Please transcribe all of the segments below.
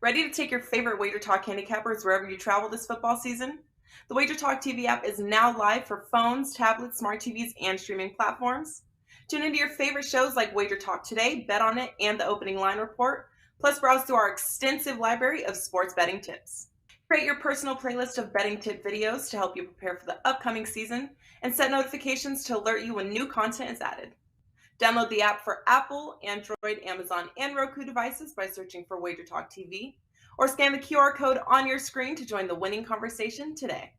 Ready to take your favorite WagerTalk handicappers wherever you travel this football season? The WagerTalk TV app is now live for phones, tablets, smart TVs, and streaming platforms. Tune into your favorite shows like WagerTalk Today, Bet on It, and the Opening Line Report. Plus, browse through our extensive library of sports betting tips. Create your personal playlist of betting tip videos to help you prepare for the upcoming season, and set notifications to alert you when new content is added. Download the app for Apple, Android, Amazon, and Roku devices by searching for WagerTalk TV, or scan the QR code on your screen to join the winning conversation today.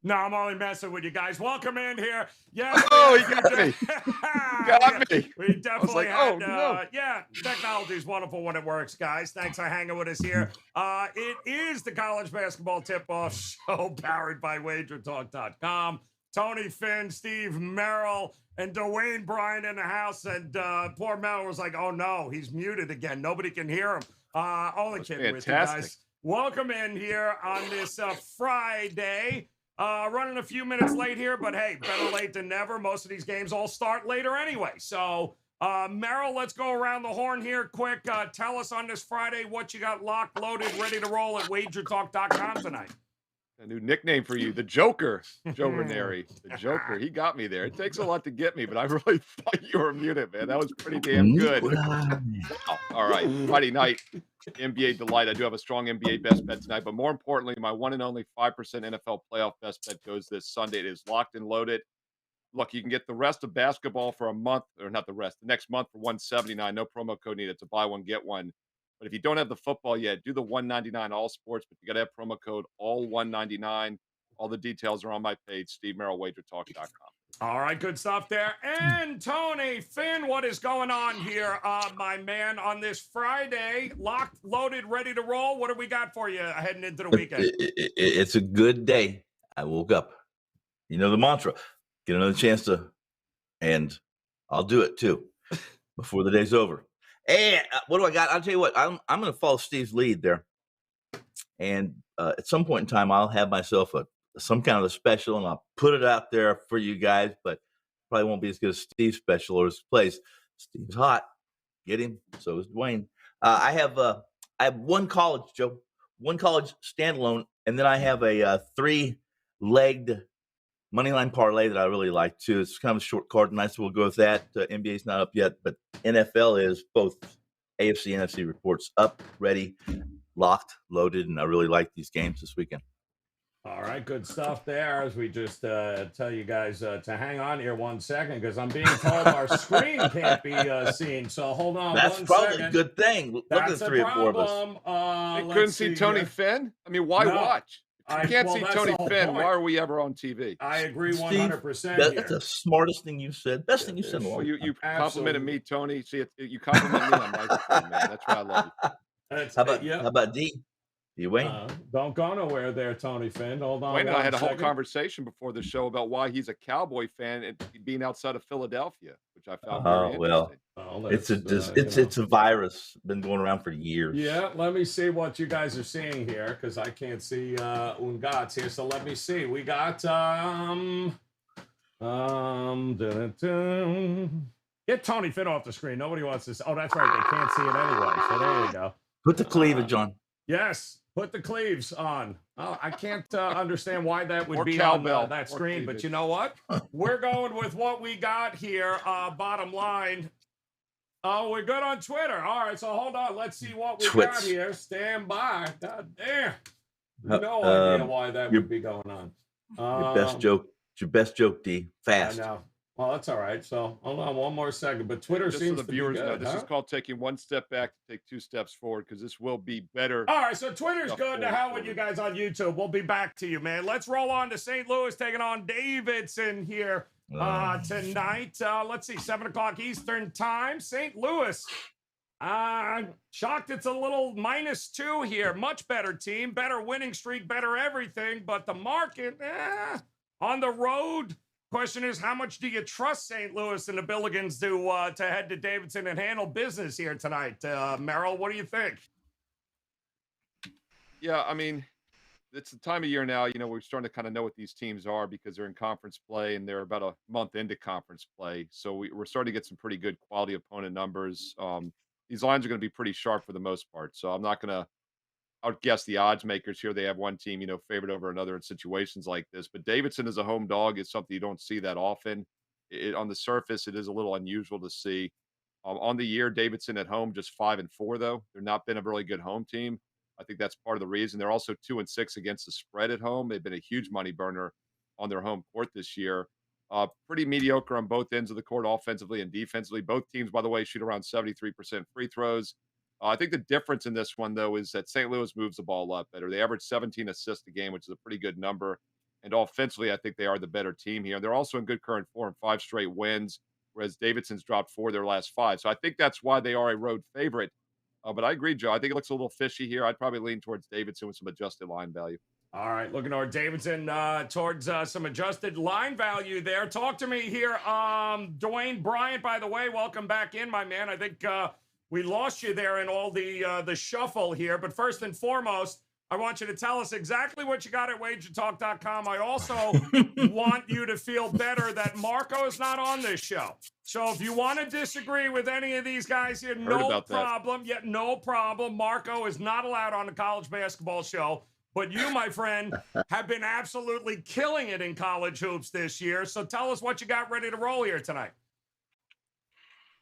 No, I'm only messing with you guys. Welcome in here. Yes. Oh, he got me. Got me. We definitely I was like, had, no. yeah, technology is wonderful when it works, guys. Thanks for hanging with us here. It is the college basketball tip-off show powered by WagerTalk.com. Tony Finn, Steve Merrill, and Dwayne Bryan in the house. And poor Merrill was like, oh, no, he's muted again. Nobody can hear him. Only kidding with you guys. Welcome in here on this Friday. Running a few minutes late here, but hey, better late than never. Most of these games all start later anyway. So, Merrill, let's go around the horn here quick. Tell us on this Friday what you got locked, loaded, ready to roll at WagerTalk.com tonight. A new nickname for you, the Joker, Joe Ranieri. The Joker, he got me there. It takes a lot to get me, but I really thought you were muted, man. That was pretty damn good. Wow. All right, Friday night, NBA delight. I do have a strong NBA best bet tonight, but more importantly, my one and only 5% NFL playoff best bet goes this Sunday. It is locked and loaded. Look, you can get the rest of basketball for a month, or not the rest, the next month for $179. No promo code needed to buy one, get one. But if you don't have the football yet, do the $199 all sports, but you got to have promo code all $199. All the details are on my page, SteveMerrillWagerTalk.com. All right, good stuff there. And Tony Finn, what is going on here, my man, on this Friday? Locked, loaded, ready to roll. What do we got for you heading into the weekend? It's a good day. I woke up. You know the mantra, get another chance to, and I'll do it too before the day's over. And what do I got? I'll tell you what, I'm going to follow Steve's lead there. And at some point in time, I'll have myself some kind of a special, and I'll put it out there for you guys, but probably won't be as good as Steve's special or his plays. Steve's hot. Get him. So is Dwayne. I have one college, Joe, one college standalone, and then I have a three-legged moneyline parlay that I really like too. It's kind of a short card tonight, so we'll go with that. NBA's not up yet, but NFL is. Both AFC and NFC reports up, ready, locked, loaded, and I really like these games this weekend. All right, good stuff there. As we just tell you guys to hang on here 1 second, because I'm being told our screen can't be seen. So hold on. That's probably a good thing. Look at the three or four of us. You couldn't see Tony Finn? I mean, why watch? If you can't see Tony Finn, why are we ever on TV? I agree 100%. Steve, that's the smartest thing you said. Best thing you said. Well, you complimented me, Tony. See, you complimented me on microphone, man. That's why I love you. How about D? You wait. Don't go nowhere there, Tony Finn. Hold on. Wayne and I had a whole conversation before the show about why he's a Cowboy fan and being outside of Philadelphia, which I found very interesting. Well, it's a virus been going around for years. Yeah, let me see what you guys are seeing here, because I can't see Ungats here. So let me see. We got get Tony Finn off the screen. Nobody wants to. Oh, that's right. They can't see it anyway. So there you go. Put the cleavage on. Yes. Put the cleaves on. Oh, I can't understand why that would be cowbell. On that screen, but you know what? We're going with what we got here. Bottom line. Oh, we're good on Twitter. All right, so hold on. Let's see what we got here. Stand by. God damn. No idea why that would be going on. Your best joke. It's your best joke, D. Fast. I know. Well, that's all right. So hold on one more second. But Twitter seems so the to viewers be good. Know, this is called taking one step back to take two steps forward, because this will be better. All right, so Twitter's good. To hell with you guys on YouTube. We'll be back to you, man. Let's roll on to St. Louis, taking on Davidson here. Tonight, let's see, 7 o'clock Eastern time, St. Louis. Shocked it's a little -2 here. Much better team, better winning streak, better everything. But the market, on the road. Question is, how much do you trust St. Louis and the Billigans to head to Davidson and handle business here tonight? Merrill, what do you think? Yeah, I mean, it's the time of year now, we're starting to kind of know what these teams are because they're in conference play and they're about a month into conference play. So we're starting to get some pretty good quality opponent numbers. These lines are going to be pretty sharp for the most part. So I'm not going to outguess the odds makers here. They have one team, favored over another in situations like this. But Davidson as a home dog is something you don't see that often. On the surface, it is a little unusual to see. On the year, Davidson at home just 5-4 though. They're not been a really good home team. I think that's part of the reason. They're also 2-6 against the spread at home. They've been a huge money burner on their home court this year. Pretty mediocre on both ends of the court, offensively and defensively. Both teams, by the way, shoot around 73% free throws. I think the difference in this one, though, is that St. Louis moves the ball a lot better. They average 17 assists a game, which is a pretty good number. And offensively, I think they are the better team here. They're also in good current form, 5 straight wins, whereas Davidson's dropped 4 of their last 5. So I think that's why they are a road favorite. But I agree, Joe. I think it looks a little fishy here. I'd probably lean towards Davidson with some adjusted line value. All right, looking over Davidson towards some adjusted line value there. Talk to me here. Dwayne Bryant, by the way, welcome back in, my man. I think we lost you there in all the shuffle here. But first and foremost, I want you to tell us exactly what you got at WagerTalk.com. I also want you to feel better that Marco is not on this show. So if you want to disagree with any of these guys here, no problem. Yeah, no problem. Marco is not allowed on the college basketball show. But you, my friend, have been absolutely killing it in college hoops this year. So tell us what you got ready to roll here tonight.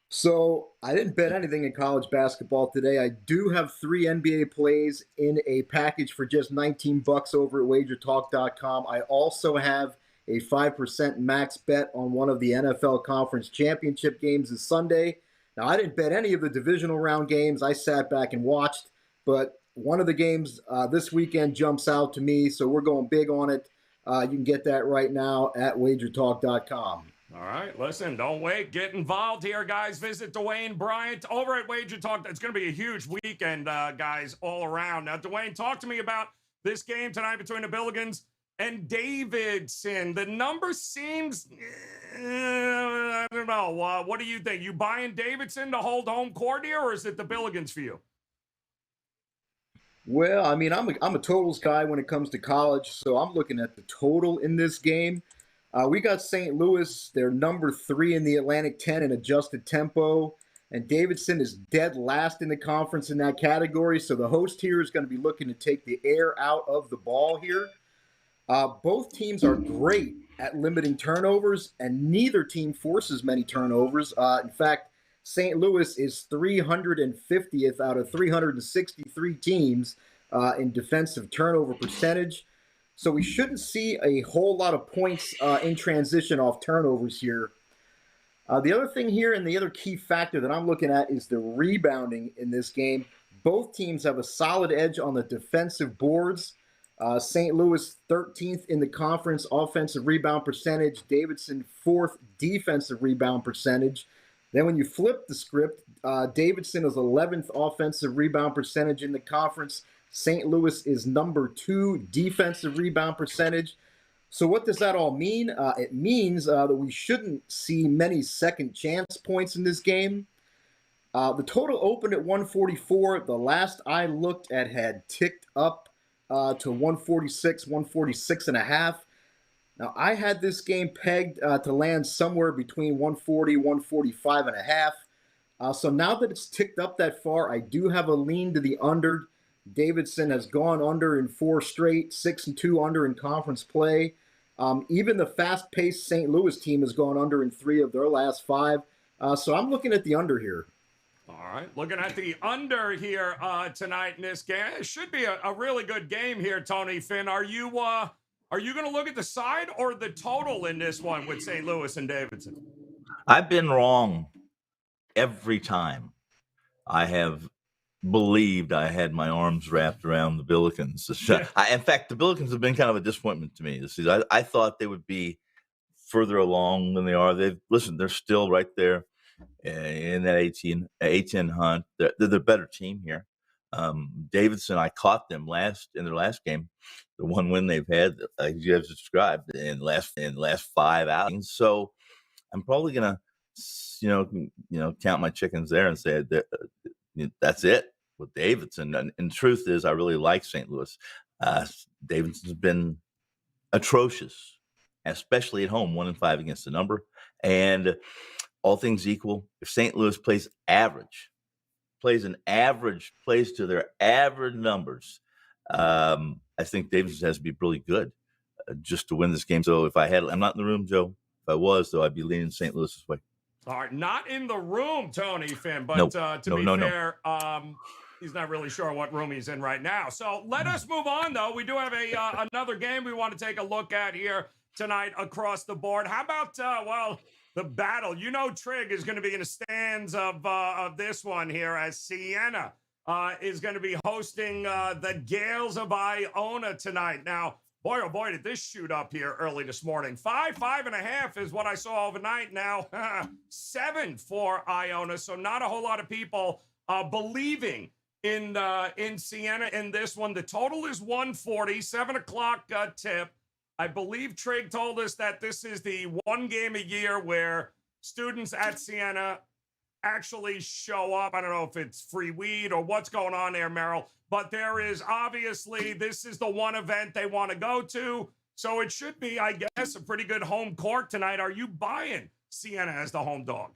So I didn't bet anything in college basketball today. I do have 3 NBA plays in a package for just $19 over at WagerTalk.com. I also have a 5% max bet on one of the NFL Conference Championship games this Sunday. Now, I didn't bet any of the divisional round games. I sat back and watched, but one of the games this weekend jumps out to me, so we're going big on it. You can get that right now at WagerTalk.com. All right, listen, don't wait. Get involved here, guys. Visit Dwayne Bryant over at WagerTalk. It's going to be a huge weekend, guys, all around. Now, Dwayne, talk to me about this game tonight between the Billigans and Davidson. The number seems, I don't know. What do you think? You buying Davidson to hold home court here, or is it the Billigans for you? Well, I mean, I'm a totals guy when it comes to college, so I'm looking at the total in this game. We got St. Louis. They're number 3 in the Atlantic 10 in adjusted tempo, and Davidson is dead last in the conference in that category. So the host here is going to be looking to take the air out of the ball here. Both teams are great at limiting turnovers, and neither team forces many turnovers. In fact, St. Louis is 350th out of 363 teams in defensive turnover percentage. So we shouldn't see a whole lot of points in transition off turnovers here. The other thing here and the other key factor that I'm looking at is the rebounding in this game. Both teams have a solid edge on the defensive boards. St. Louis 13th in the conference offensive rebound percentage. Davidson 4th defensive rebound percentage. Then when you flip the script, Davidson is 11th offensive rebound percentage in the conference. St. Louis is number 2 defensive rebound percentage. So what does that all mean? It means that we shouldn't see many second chance points in this game. The total opened at 144. The last I looked at had ticked up to 146, 146.5. Now, I had this game pegged to land somewhere between 140, 145.5. So now that it's ticked up that far, I do have a lean to the under. Davidson has gone under in 4 straight, 6-2 under in conference play. Even the fast-paced St. Louis team has gone under in 3 of their last 5. So I'm looking at the under here. All right, looking at the under here tonight in this game. It should be a really good game here, Tony Finn. Are you going to look at the side or the total in this one with St. Louis and Davidson? I've been wrong every time. I have believed I had my arms wrapped around the Billikens. In fact, the Billikens have been kind of a disappointment to me this season. I thought they would be further along than they are. They're still right there in that 18 hunt. They're the better team here. Davidson, I caught them in their last game, the one win they've had, like you have described, in last 5 outings. So I'm probably gonna, count my chickens there and say that that's it with Davidson. And the truth is, I really like St. Louis. Davidson's been atrocious, especially at home, 1-5 against the number. And all things equal, if St. Louis plays to their average numbers, I think Davidson has to be really good just to win this game. So I'm not in the room, Joe. If I was, though, I'd be leaning St. Louis's way. All right, not in the room, Tony Finn, but Nope. to be fair, he's not really sure what room he's in right now. So let us move on, though. We do have another game we want to take a look at here tonight across the board. How about, the battle? Trig is going to be in the stands of this one here as Siena is going to be hosting the Gales of Iona tonight. Now, boy, oh boy, did this shoot up here early this morning. 5.5 is what I saw overnight. Now, 7 for Iona. So not a whole lot of people believing in Siena in this one. The total is 140, 7 o'clock tip. I believe Trig told us that this is the one game a year where students at Siena actually show up. I don't know if it's free weed or what's going on there, Merrill, but there is obviously, this is the one event they want to go to. So it should be, I guess, a pretty good home court tonight. Are you buying Siena as the home dog?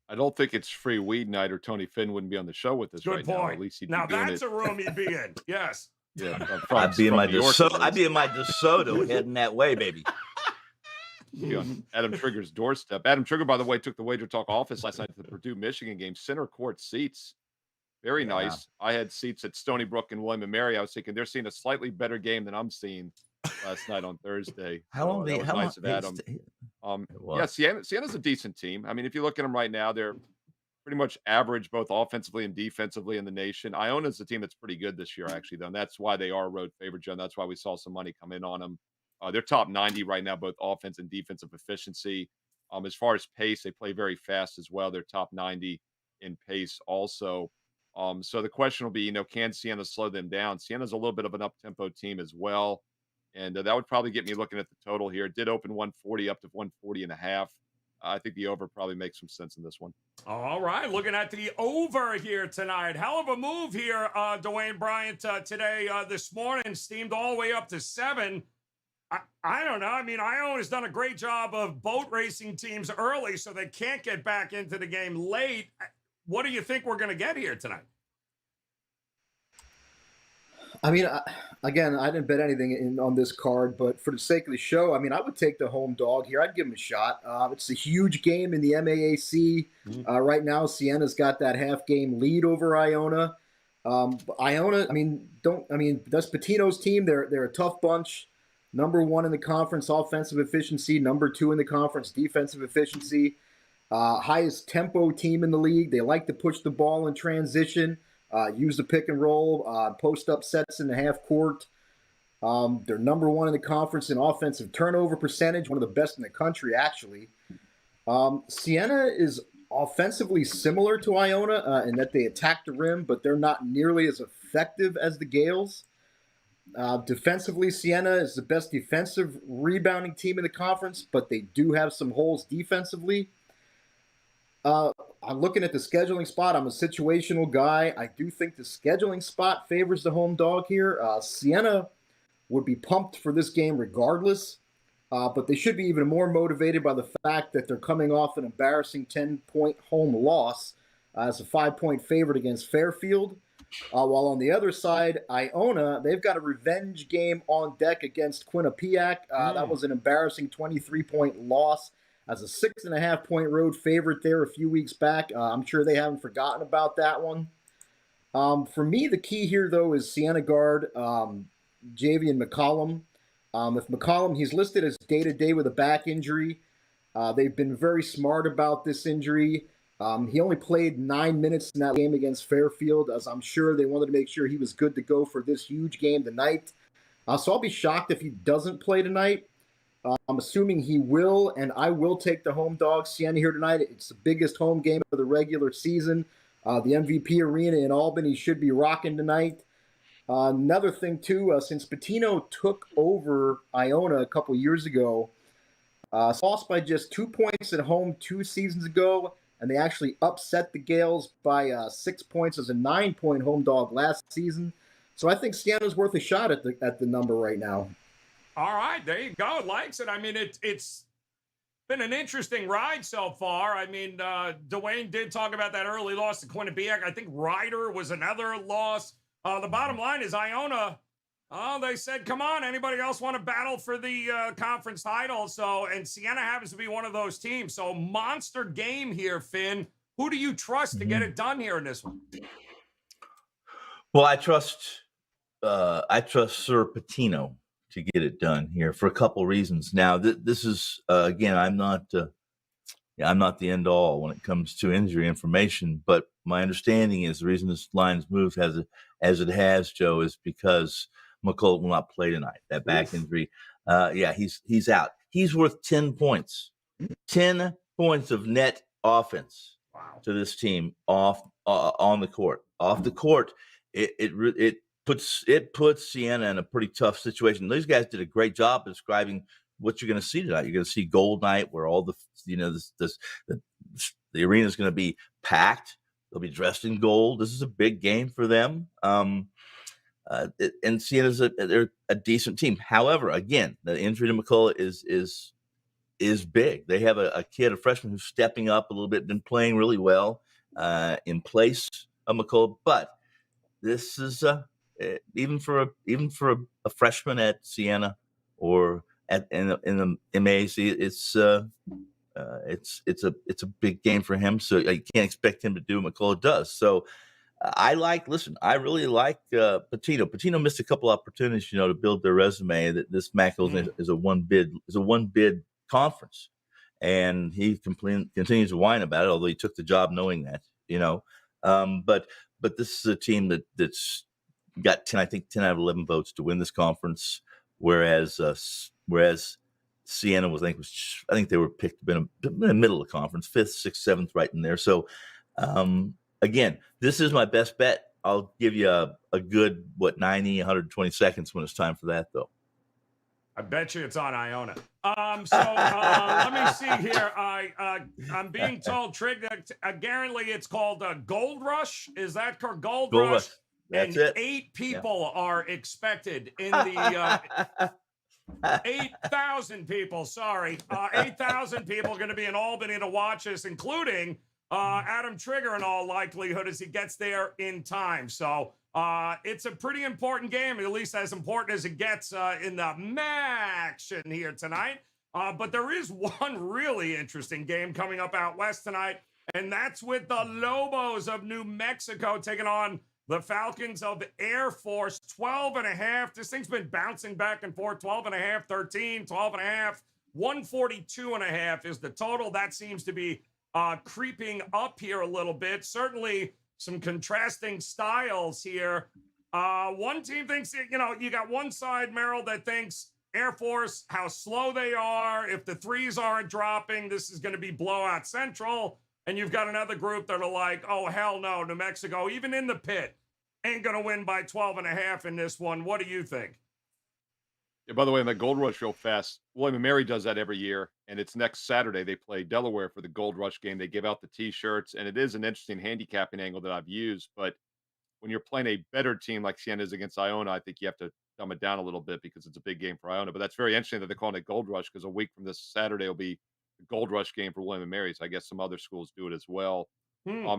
I don't think it's free weed night, or Tony Finn wouldn't be on the show with us right now. At least he'd be doing that's a room he'd be in. Yes. Yeah, I'd be in my DeSoto heading that way, baby. Be on Adam Trigger's doorstep. Adam Trigger, by the way, took the Wager Talk office last night to the Purdue Michigan game. Center court seats, very nice. I had seats at Stony Brook and William and Mary. I was thinking they're seeing a slightly better game than I'm seeing last night on Thursday. Nice of Adam. Siena's a decent team. I mean, if you look at them right now, they're pretty much average both offensively and defensively in the nation. Iona's a team that's pretty good this year, actually, though, and that's why they are a road favorite, John. That's why we saw some money come in on them. They're top 90 right now, both offense and defensive efficiency. As far as pace, they play very fast as well. They're top 90 in pace also. So the question will be, can Siena slow them down? Siena's a little bit of an up-tempo team as well, and that would probably get me looking at the total here. It did open 140 up to 140.5. I think the over probably makes some sense in this one. All right, looking at the over here tonight. Hell of a move here, Dwayne Bryant, today, this morning, steamed all the way up to 7. I don't know. I mean, Iona's done a great job of boat racing teams early, so they can't get back into the game late. What do you think we're going to get here tonight? I mean, again, I didn't bet anything on this card, but for the sake of the show, I mean, I would take the home dog here. I'd give them a shot. It's a huge game in the MAAC. Right now, Siena's got that half-game lead over Iona. Iona, that's Pitino's team. They're a tough bunch. Number 1 in the conference offensive efficiency. Number 2 in the conference defensive efficiency. Highest tempo team in the league. They like to push the ball in transition. Use the pick and roll, post up sets in the half court. They're number 1 in the conference in offensive turnover percentage, one of the best in the country, actually. Siena is offensively similar to Iona in that they attack the rim, but they're not nearly as effective as the Gales. Defensively, Siena is the best defensive rebounding team in the conference, but they do have some holes defensively. I'm looking at the scheduling spot. I'm a situational guy. I do think the scheduling spot favors the home dog here. Siena would be pumped for this game regardless, but they should be even more motivated by the fact that they're coming off an embarrassing 10-point home loss as a 5-point favorite against Fairfield. While on the other side, Iona, they've got a revenge game on deck against Quinnipiac. That was an embarrassing 23-point loss as a 6.5-point road favorite there a few weeks back. I'm sure they haven't forgotten about that one. For me, the key here, though, is Siena guard Javian McCollum. If McCollum, he's listed as day-to-day with a back injury. They've been very smart about this injury. He only played 9 minutes in that game against Fairfield, as I'm sure they wanted to make sure he was good to go for this huge game tonight. So I'll be shocked if he doesn't play tonight. I'm assuming he will, and I will take the home dog Siena here tonight. It's the biggest home game of the regular season. The MVP Arena in Albany should be rocking tonight. Another thing, too, since Patino took over Iona a couple years ago, lost by just 2 points at home 2 seasons ago, and they actually upset the Gales by 6 points as a 9-point home dog last season. So I think Siena's worth a shot at the number right now. All right, there you go. Likes it. I mean, it's been an interesting ride so far. I mean, Dwayne did talk about that early loss to Quinnipiac. I think Ryder was another loss. The bottom line is Iona. Oh, they said, come on, anybody else want to battle for the conference title? So, and Siena happens to be one of those teams. So, monster game here, Finn. Who do you trust to get it done here in this one? Well, I trust Sir Patino to get it done here for a couple reasons. Now, this is again, I'm not the end all when it comes to injury information, but my understanding is the reason this line's moved as it has, Joe, is because McCullough will not play tonight. That back injury, he's out. He's worth 10 points, 10 points of net offense to this team on the court. Off the court, it puts Siena in a pretty tough situation. These guys did a great job of describing what you're going to see tonight. You're going to see Gold Night, where all the arena is going to be packed. They'll be dressed in gold. This is a big game for them. And Siena's they're a decent team. However, again, the injury to McCullough is big. They have a kid, a freshman, who's stepping up a little bit, been playing really well in place of McCullough. But this is even for a freshman at Siena or in the MAAC, it's a big game for him. So you can't expect him to do what McCullough does. So I really like Patino. Patino missed a couple opportunities, to build their resume. That this MAAC is a one bid conference, and he continues to whine about it. Although he took the job knowing that, but this is a team that's got 10 out of 11 votes to win this conference, whereas Siena I think they were picked in the middle of the conference, 5th, 6th, 7th, right in there. So again, this is my best bet. I'll give you a good 120 seconds when it's time for that, though. I bet you it's on Iona. Let me see here. I'm being told, Trig, apparently it's called Gold Rush. Is that called Gold Rush? That's and it. 8 people are expected in the 8,000 people. Sorry, 8,000 people are going to be in Albany to watch us, including Adam Trigger in all likelihood as he gets there in time. So it's a pretty important game, at least as important as it gets in the MAAC here tonight. But there is one really interesting game coming up out west tonight, and that's with the Lobos of New Mexico taking on the Falcons of Air Force. 12.5. This thing's been bouncing back and forth. 12.5, 13, 12.5, 142.5 is the total. That seems to be creeping up here a little bit. Certainly some contrasting styles here. One team thinks, you got one side, Merrill, that thinks Air Force, how slow they are. If the threes aren't dropping, this is going to be blowout central. And you've got another group that are like, oh, hell no, New Mexico, even in the pit, ain't going to win by 12.5 in this one. What do you think? Yeah, by the way, on the Gold Rush real fast, William & Mary does that every year, and it's next Saturday. They play Delaware for the Gold Rush game. They give out the T-shirts, and it is an interesting handicapping angle that I've used. But when you're playing a better team like Siena is against Iona, I think you have to dumb it down a little bit because it's a big game for Iona. But that's very interesting that they're calling it Gold Rush because a week from this Saturday will be the Gold Rush game for William & Mary. So I guess some other schools do it as well.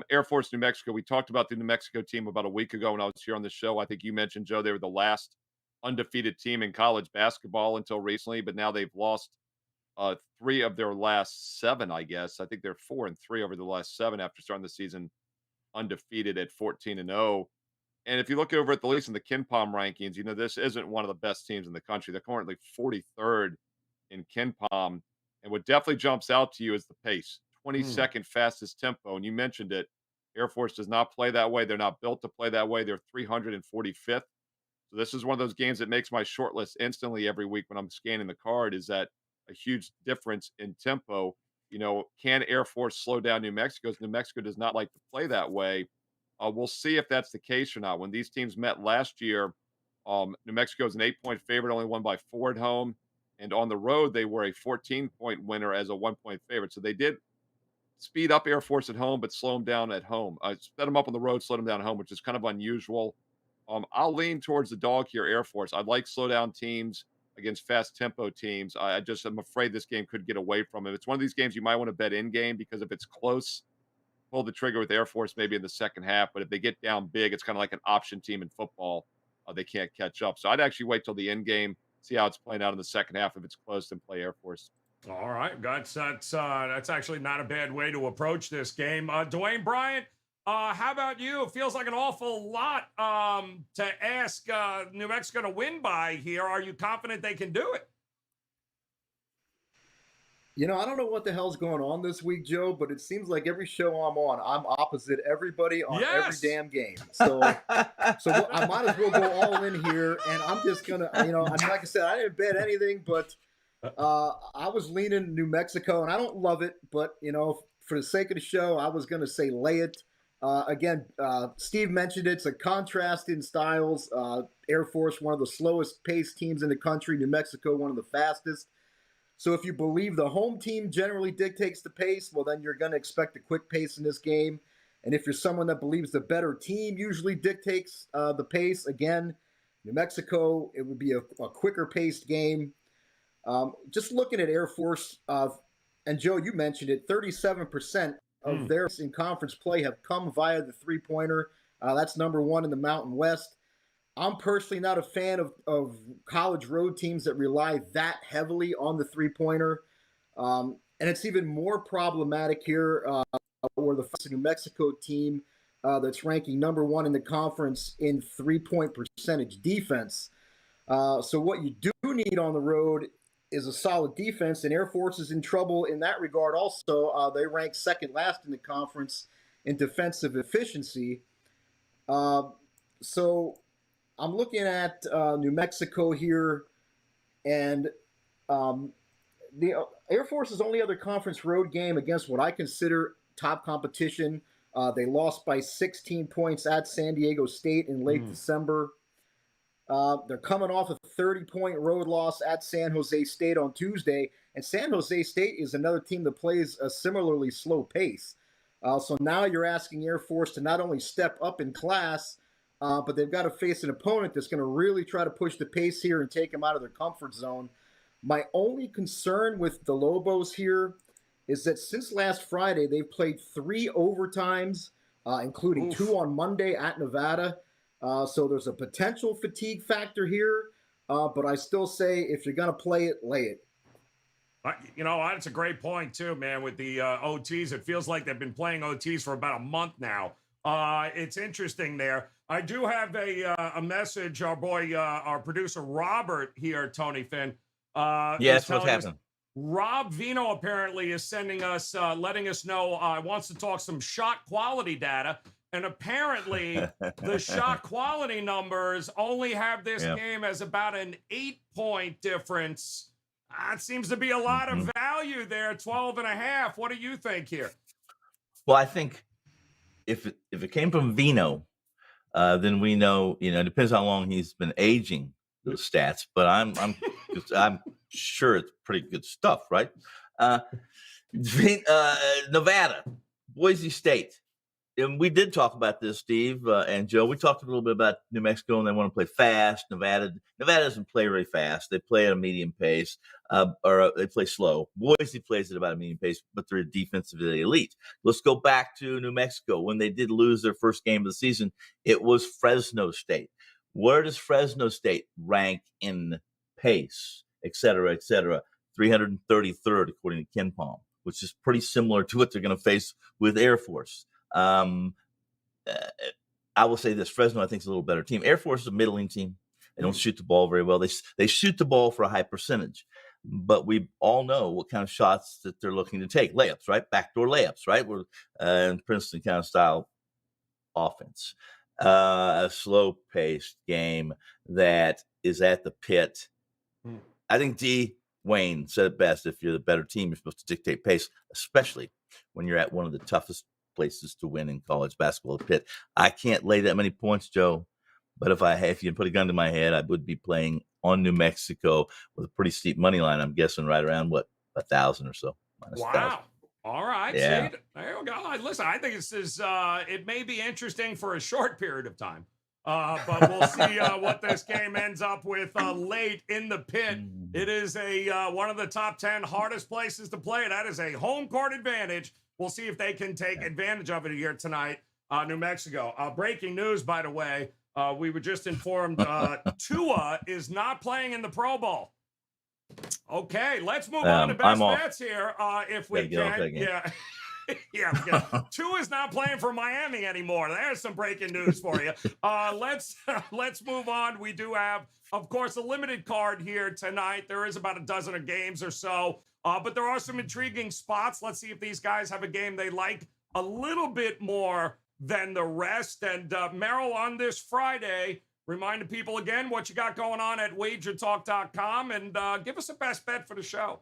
Air Force New Mexico. We talked about the New Mexico team about a week ago when I was here on the show. I think you mentioned, Joe, they were the last undefeated team in college basketball until recently, but now they've lost 3 of their last 7, I guess. I think they're 4-3 over the last 7 after starting the season undefeated at 14-0. And if you look over at the least in the KenPom rankings, this isn't one of the best teams in the country. They're currently 43rd in KenPom. And what definitely jumps out to you is the pace. 22nd fastest tempo. And you mentioned it. Air Force does not play that way. They're not built to play that way. They're 345th. So this is one of those games that makes my short list instantly every week when I'm scanning the card, is that a huge difference in tempo. Can Air Force slow down New Mexico? New Mexico does not like to play that way. We'll see if that's the case or not. When these teams met last year, New Mexico is an 8-point favorite, only won by 4 at home. And on the road, they were a 14-point winner as a 1-point favorite. So they did speed up Air Force at home, but slow them down at home. Sped them up on the road, slow them down at home, which is kind of unusual. I'll lean towards the dog here, Air Force. I'd like slow down teams against fast tempo teams. I just am afraid this game could get away from it. It's one of these games you might want to bet in game because if it's close, pull the trigger with Air Force maybe in the second half. But if they get down big, it's kind of like an option team in football. They can't catch up. So I'd actually wait till the end game, see how it's playing out in the second half. If it's close, then play Air Force. All right, that's actually not a bad way to approach this game. Dwayne Bryant, how about you? It feels like an awful lot to ask New Mexico to win by here. Are you confident they can do it? I don't know what the hell's going on this week, Joe, but it seems like every show I'm on, I'm opposite everybody on every damn game. So I might as well go all in here, and I'm just gonna, like I said, I didn't bet anything, but I was leaning New Mexico, and I don't love it, but for the sake of the show, I was gonna say lay it. Again, Steve mentioned it's a contrast in styles. Air Force, one of the slowest paced teams in the country. New Mexico, one of the fastest. So if you believe the home team generally dictates the pace, well, then you're going to expect a quick pace in this game. And if you're someone that believes the better team usually dictates the pace, again, New Mexico, it would be a quicker paced game. Just looking at Air Force, and Joe, you mentioned it, 37% of their in conference play have come via the three-pointer. That's number 1 in the Mountain West. I'm personally not a fan of college road teams that rely that heavily on the three-pointer. And it's even more problematic here where the New Mexico team that's ranking number 1 in the conference in three-point percentage defense. So what you do need on the road is a solid defense, and Air Force is in trouble in that regard also. They rank second last in the conference in defensive efficiency. So I'm looking at New Mexico here, and the Air Force's only other conference road game against what I consider top competition. They lost by 16 points at San Diego State in late December. They're coming off a 30-point road loss at San Jose State on Tuesday, and San Jose State is another team that plays a similarly slow pace. So now you're asking Air Force to not only step up in class, but they've got to face an opponent that's going to really try to push the pace here and take them out of their comfort zone. My only concern with the Lobos here is that since last Friday, they've played 3 overtimes, including 2 on Monday at Nevada. So there's a potential fatigue factor here, but I still say if you're going to play it, lay it. That's a great point too, man, with the OTs. It feels like they've been playing OTs for about a month now. It's interesting there. I do have a message. Our boy, our producer, Robert here, Tony Finn. Yes, what's happening? Rob Vino apparently is sending us, letting us know, wants to talk some shot quality data. And apparently the shot quality numbers only have this game as about an 8-point difference. That seems to be a lot of value there, 12.5. What do you think here? Well, I think if it came from Vino, then we know, it depends how long he's been aging those stats, but I'm sure it's pretty good stuff, right? Nevada, Boise State. And we did talk about this, Steve and Joe. We talked a little bit about New Mexico, and they want to play fast. Nevada doesn't play very fast. They play at a medium pace, or they play slow. Boise plays at about a medium pace, but they're defensively elite. Let's go back to New Mexico. When they did lose their first game of the season, it was Fresno State. Where does Fresno State rank in pace, et cetera, 333rd, according to KenPom, which is pretty similar to what they're going to face with Air Force. I will say this: Fresno, I think, is a little better team. Air Force is a middling team. They don't shoot the ball very well. They shoot the ball for a high percentage, but we all know what kind of shots that they're looking to take. Layups, right? Backdoor layups, right? We're in Princeton kind of style offense. A slow-paced game that is at the pit. I think, D, Dwayne said it best: if you're the better team, you're supposed to dictate pace, especially when you're at one of the toughest places to win in college basketball, the Pitt. I can't lay that many points, Joe, but if you put a gun to my head, I would be playing on New Mexico with a pretty steep money line. I'm guessing right around 1,000 or so. Wow. All right. Yeah. See, there we go. Listen, I think this is, it may be interesting for a short period of time, but we'll see what this game ends up with late in the Pit. It is one of the top 10 hardest places to play. That is a home court advantage. We'll see if they can take advantage of it here tonight, New Mexico. Breaking news, by the way, we were just informed Tua is not playing in the Pro Bowl. Okay, let's move on to best bets here, if we can. Yeah. Yeah. Tua is not playing for Miami anymore. There's some breaking news for you. Let's move on. We do have, of course, a limited card here tonight. There is about a dozen of games or so, but there are some intriguing spots. Let's see if these guys have a game they like a little bit more than the rest. And Merrill, on this Friday, remind the people again what you got going on at WagerTalk.com, and give us a best bet for the show.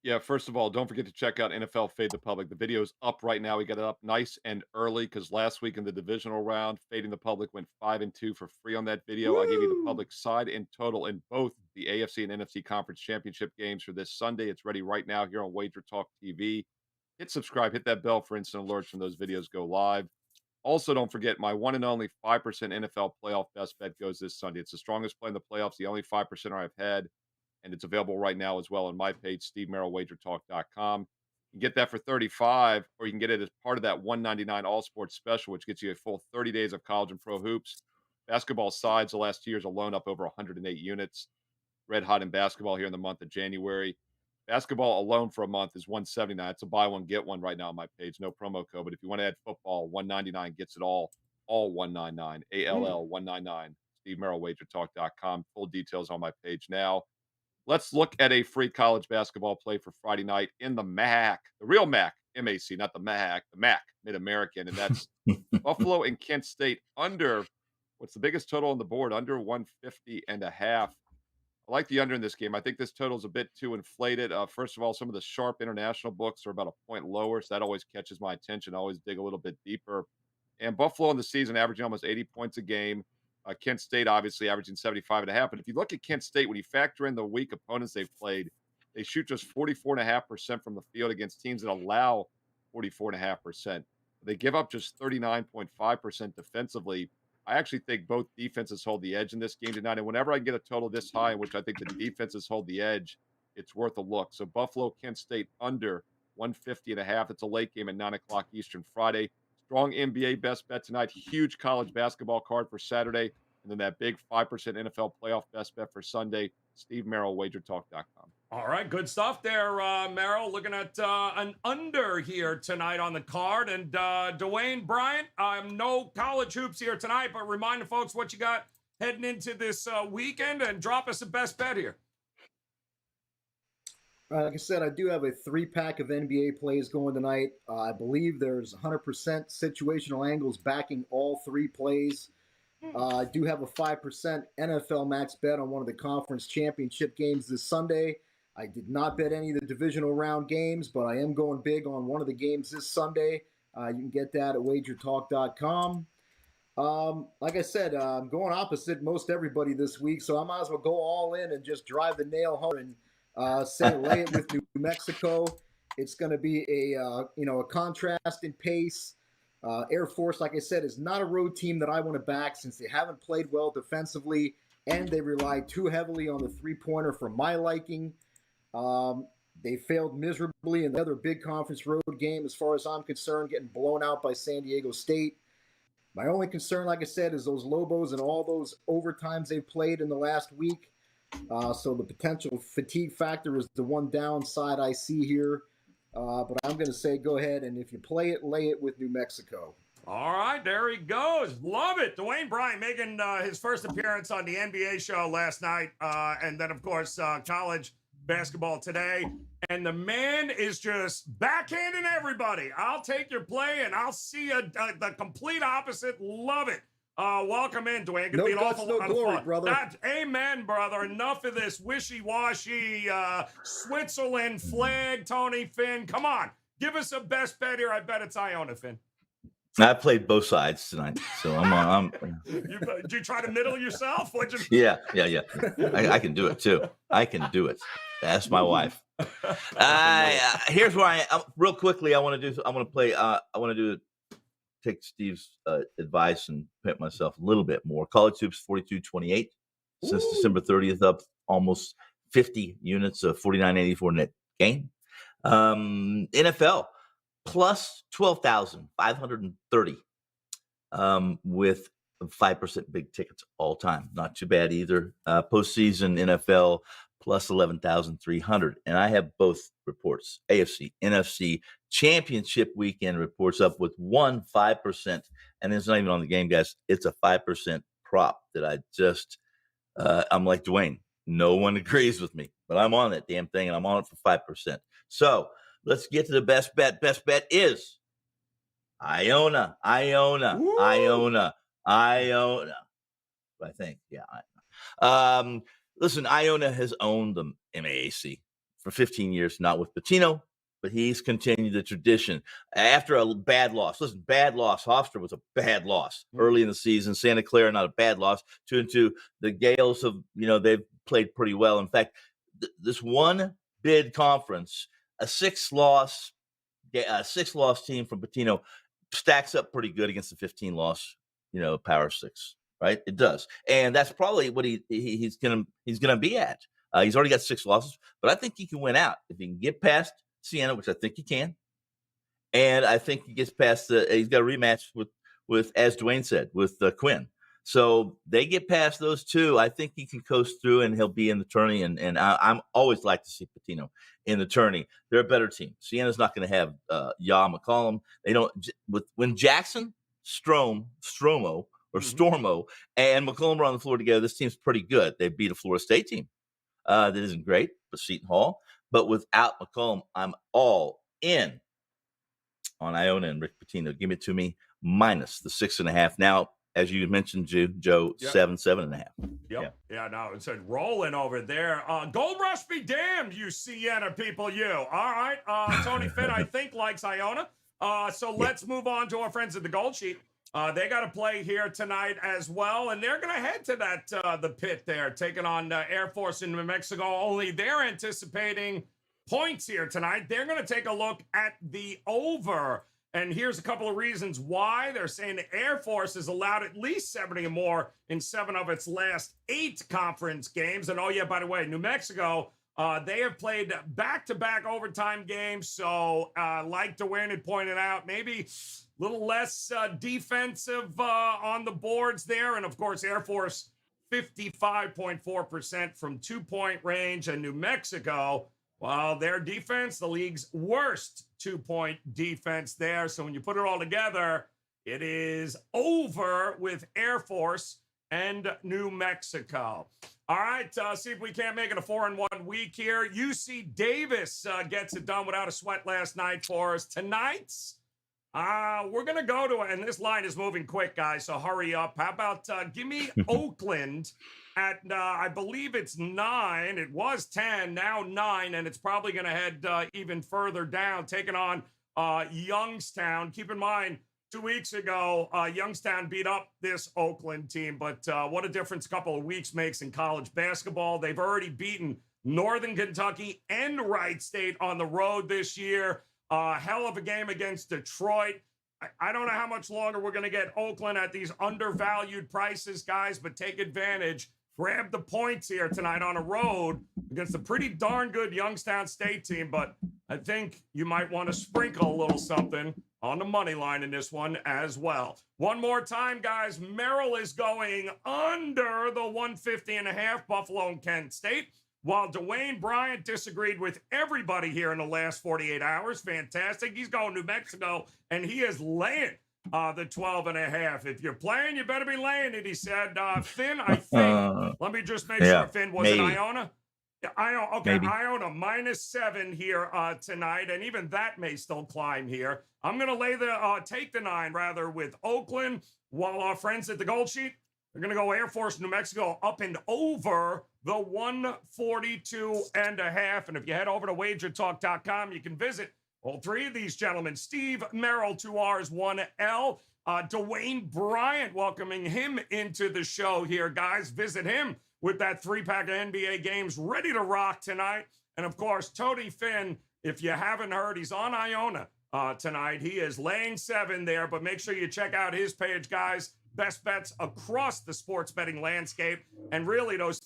Yeah, first of all, don't forget to check out NFL Fade the Public. The video is up right now. We got it up nice and early because last week in the divisional round, Fading the Public went 5-2 for free on that video. Woo! I gave you the public side and total in both the AFC and NFC Conference Championship games for this Sunday. It's ready right now here on Wager Talk TV. Hit subscribe, hit that bell for instant alerts when those videos go live. Also, don't forget my one and only 5% NFL playoff best bet goes this Sunday. It's the strongest play in the playoffs, the only 5%er I've had. And it's available right now as well on my page, SteveMerrillWagerTalk.com. You can get that for $35, or you can get it as part of that $199 All Sports Special, which gets you a full 30 days of college and pro hoops. Basketball sides the last 2 years alone up over 108 units. Red hot in basketball here in the month of January. Basketball alone for a month is $179. It's a buy one, get one right now on my page. No promo code. But if you want to add football, $199 gets it all $199. ALL199. SteveMerrillWagerTalk.com. Full details on my page now. Let's look at a free college basketball play for Friday night in the MAAC, the real MAAC, MAC, not the MAAC, the MAAC, Mid-American, and that's Buffalo and Kent State under, what's the biggest total on the board? Under 150.5. I like the under in this game. I think this total is a bit too inflated. First of all, some of the sharp international books are about a point lower, so that always catches my attention. I always dig a little bit deeper. And Buffalo in the season averaging almost 80 points a game. Kent State obviously averaging 75.5. But if you look at Kent State, when you factor in the weak opponents they've played, they shoot just 44.5% from the field against teams that allow 44.5%. They give up just 39.5% defensively. I actually think both defenses hold the edge in this game tonight. And whenever I get a total this high, in which I think the defenses hold the edge, it's worth a look. So Buffalo, Kent State under 150.5. It's a late game at 9 o'clock Eastern Friday. Strong NBA best bet tonight. Huge college basketball card for Saturday. And then that big 5% NFL playoff best bet for Sunday. Steve Merrill, WagerTalk.com. All right, good stuff there, Merrill. Looking at an under here tonight on the card. And Dwayne Bryant, no college hoops here tonight, but remind the folks what you got heading into this weekend and drop us a best bet here. Like I said, I do have a 3-pack of NBA plays going tonight. I believe there's 100% situational angles backing all 3 plays. I do have a 5% NFL max bet on one of the conference championship games this Sunday. I did not bet any of the divisional round games, but I am going big on one of the games this Sunday. You can get that at WagerTalk.com. Like I said, I'm going opposite most everybody this week, so I might as well go all in and just drive the nail home and say lay it with New Mexico. It's going to be a contrast in pace. Air Force, like I said, is not a road team that I want to back since they haven't played well defensively and they rely too heavily on the three-pointer for my liking. They failed miserably in the other big conference road game as far as I'm concerned, getting blown out by San Diego State. My only concern, like I said, is those Lobos and all those overtimes they've played in the last week. So the potential fatigue factor is the one downside I see here. But I'm going to say go ahead, and if you play it, lay it with New Mexico. All right, there he goes. Love it. Dwayne Bryant making his first appearance on the NBA show last night. And then, of course, college basketball today. And the man is just backhanding everybody. I'll take your play, and I'll see the complete opposite. Love it. Welcome in, Dwayne. No Gonna be an guts, awful no lot of glory, fun. brother. Amen, brother. Enough of this wishy-washy Switzerland flag, Tony Finn. Come on. Give us a best bet here. I bet it's Iona, Finn. I played both sides tonight, so I'm Did you try to middle yourself? yeah. I can do it too. I can do it. Ask my wife. Here's where I am. Real quickly. I want to take Steve's advice and pimp myself a little bit more. College hoops 42-28 since December 30th, up almost 50 units of 49.84 net gain. NFL plus 12,530 with 5% big tickets all time. Not too bad either. Postseason NFL plus 11,300. And I have both reports, AFC, NFC, championship weekend reports up with 5%. And it's not even on the game, guys. It's a 5% prop that I just, I'm like Dwayne. No one agrees with me, but I'm on that damn thing and I'm on it for 5%. So let's get to the best bet. Best bet is Iona. I think, yeah. Listen, Iona has owned the MAAC for 15 years, not with Pitino, but he's continued the tradition. After a bad loss, bad loss. Hofstra was a bad loss early in the season. Santa Clara, not a bad loss. 2-2. The Gales have, they've played pretty well. In fact, this one bid conference, a six-loss team from Pitino stacks up pretty good against the 15-loss, Power Six. Right, it does, and that's probably what he's gonna be at. He's already got 6 losses, but I think he can win out if he can get past Siena, which I think he can, and I think he gets past he's got a rematch with as Dwayne said, with Quinn. So they get past those two. I think he can coast through, and he'll be in the tourney. And I'm always like to see Pitino in the tourney. They're a better team. Siena's not going to have McCollum. They don't when Jackson, Stormo, and McCollum are on the floor together. This team's pretty good. They beat a Florida State team that isn't great, but Seton Hall. But without McCollum, I'm all in on Iona and Rick Pitino. Give it to me minus the 6.5. Now, as you mentioned, Joe, yep. 7.5. Yep. Yeah, no, it's rolling over there. Gold Rush be damned, you Siena people, you. All right. Tony Finn, I think, likes Iona. So let's move on to our friends at the Gold Sheet. They got to play here tonight as well, and they're going to head to the pit there, taking on Air Force in New Mexico, only they're anticipating points here tonight. They're going to take a look at the over, and here's a couple of reasons why. They're saying the Air Force has allowed at least 70 or more in 7 of its last 8 conference games, and oh yeah, by the way, New Mexico, they have played back-to-back overtime games, so like Dwayne had pointed out, maybe a little less defensive on the boards there. And, of course, Air Force 55.4% from 2-point range. And New Mexico, well, their defense, the league's worst 2-point defense there. So when you put it all together, it is over with Air Force and New Mexico. All right, see if we can't make it a 4-1 week here. UC Davis gets it done without a sweat last night for us. Tonight's we're going to go to, and this line is moving quick, guys, so hurry up. How about give me Oakland at, I believe it's 9. It was 10, now 9, and it's probably going to head even further down, taking on Youngstown. Keep in mind, 2 weeks ago, Youngstown beat up this Oakland team, but what a difference a couple of weeks makes in college basketball. They've already beaten Northern Kentucky and Wright State on the road this year. Hell of a game against Detroit. I don't know how much longer we're going to get Oakland at these undervalued prices, guys, but take advantage. Grab the points here tonight on a road against a pretty darn good Youngstown State team, but I think you might want to sprinkle a little something on the money line in this one as well. One more time, guys. Merrill is going under the 150.5, Buffalo and Kent State. While Dwayne Bryant disagreed with everybody here in the last 48 hours. Fantastic. He's going to New Mexico, and he is laying the 12.5. If you're playing, you better be laying it, he said. Finn, I think. Let me just make sure, Finn, was it Iona? Yeah, Iona -7 here tonight, and even that may still climb here. I'm going to take the 9 rather with Oakland, while our friends at the Gold Sheet, they're going to go Air Force New Mexico up and over the 142.5. And if you head over to WagerTalk.com, you can visit all 3 of these gentlemen. Steve Merrill, 2 R's, 1 L. Dwayne Bryant, welcoming him into the show here, guys. Visit him with that 3-pack of NBA games ready to rock tonight. And, of course, Tony Finn, if you haven't heard, he's on Iona tonight. He is laying 7 there, but make sure you check out his page, guys. Best bets across the sports betting landscape. And really, those